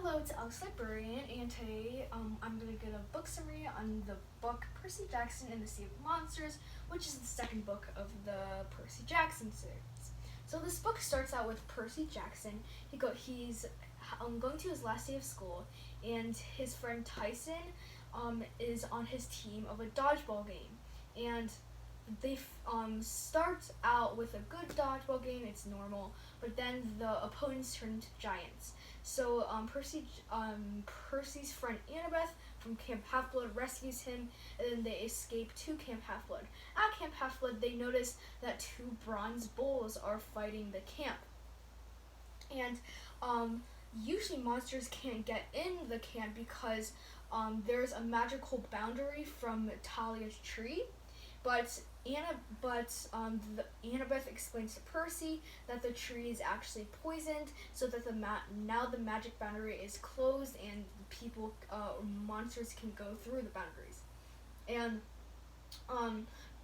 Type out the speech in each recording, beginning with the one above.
Hello, it's Alex Librarian, and today I'm going to get a book summary on the book Percy Jackson and the Sea of Monsters, which is the second book of the Percy Jackson series. So this book starts out with Percy Jackson. He's going to his last day of school, and his friend Tyson is on his team of a dodgeball game. And they start out with a good dodgeball game. It's normal, but then the opponents turn into giants. So Percy's friend Annabeth from Camp Half-Blood rescues him, and then they escape to Camp Half-Blood. At Camp Half-Blood, they notice that two bronze bulls are fighting the camp. And usually monsters can't get in the camp because there's a magical boundary from Talia's tree. But Annabeth explains to Percy that the tree is actually poisoned, so that now the magic boundary is closed and monsters can go through the boundaries. And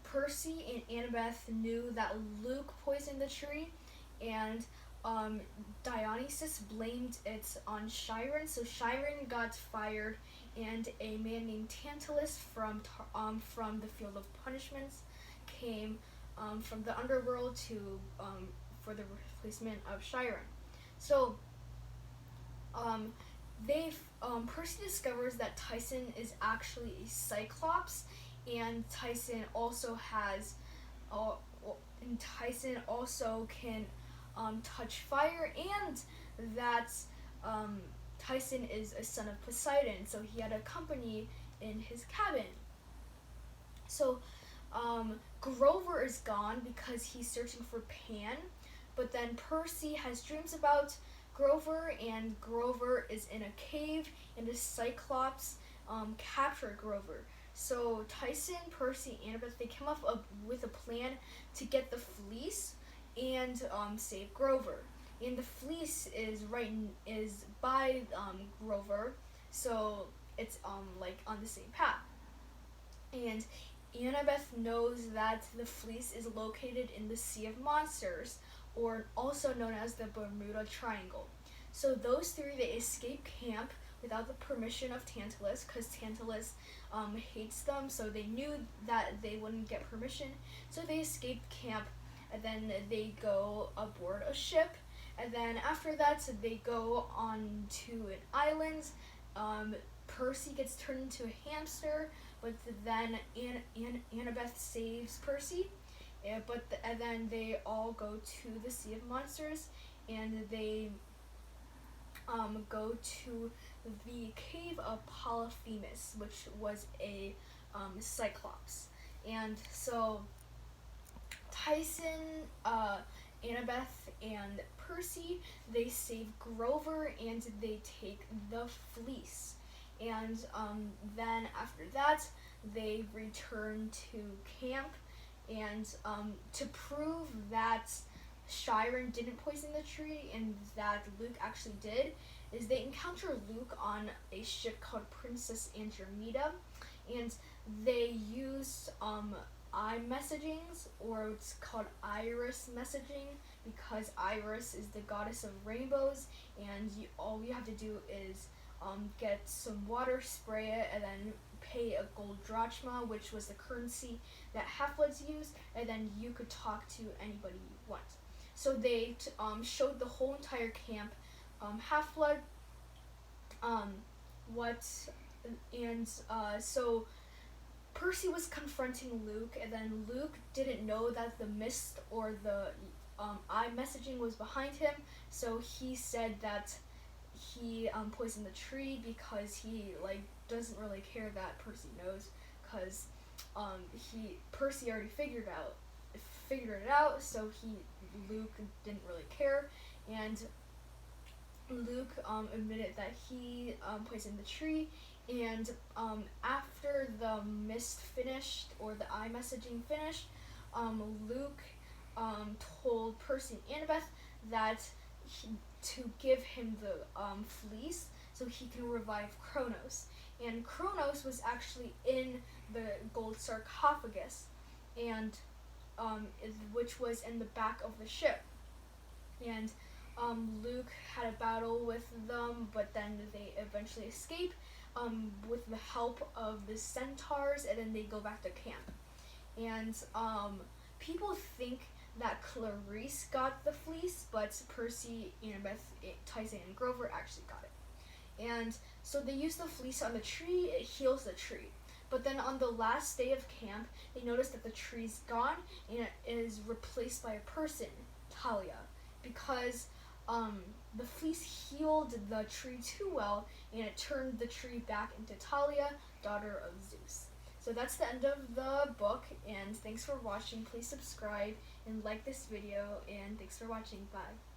Percy and Annabeth knew that Luke poisoned the tree, and Dionysus blamed it on Chiron, so Chiron got fired, and a man named Tantalus from the Field of Punishments came from the underworld for the replacement of Chiron. So Percy discovers that Tyson is actually a Cyclops, and Tyson also can touch fire, and that Tyson is a son of Poseidon, so he had a company in his cabin. So Grover is gone because he's searching for Pan, but then Percy has dreams about Grover, and Grover is in a cave, and the Cyclops captured Grover. So Tyson, Percy, and Annabeth, they come up with a plan to get the fleece and save Grover. And the fleece is by Grover, so it's like on the same path. And Annabeth knows that the fleece is located in the Sea of Monsters, or also known as the Bermuda Triangle. So those three, they escape camp without the permission of Tantalus, because Tantalus hates them, so they knew that they wouldn't get permission. So they escaped camp, and then they go aboard a ship, and then after that, so they go on to an island. Percy gets turned into a hamster, but then Annabeth saves Percy. And then they all go to the Sea of Monsters, and they go to the cave of Polyphemus, which was a Cyclops. And so Tyson, Annabeth, and Percy, they save Grover, and they take the fleece. And then after that, they return to camp, and to prove that Chiron didn't poison the tree and that Luke actually did, is they encounter Luke on a ship called Princess Andromeda, and they used iMessagings, or it's called Iris messaging, because Iris is the goddess of rainbows, and all you have to do is get some water, spray it, and then pay a gold drachma, which was the currency that Half-Bloods used, and then you could talk to anybody you want. So they showed the whole entire camp Half-Blood so Percy was confronting Luke, and then Luke didn't know that the mist or the iMessaging was behind him, so he said that he poisoned the tree because he doesn't really care that Percy knows, because Percy already figured it out, so Luke didn't really care, and Luke admitted that he poisoned the tree. And after the mist finished, or the iMessaging finished, Luke told Percy and Annabeth that to give him the fleece so he can revive Kronos. And Kronos was actually in the gold sarcophagus, and which was in the back of the ship. And Luke had a battle with them, but then they eventually escape with the help of the centaurs, and then they go back to camp. And people think that Clarice got the fleece, but Percy, Annabeth, Tyson, and Grover actually got it. And so they use the fleece on the tree, it heals the tree. But then on the last day of camp, they notice that the tree's gone and it is replaced by a person, Talia, because the fleece healed the tree too well and it turned the tree back into Talia, daughter of Zeus. So that's the end of the book, and thanks for watching. Please subscribe and like this video, and thanks for watching. Bye.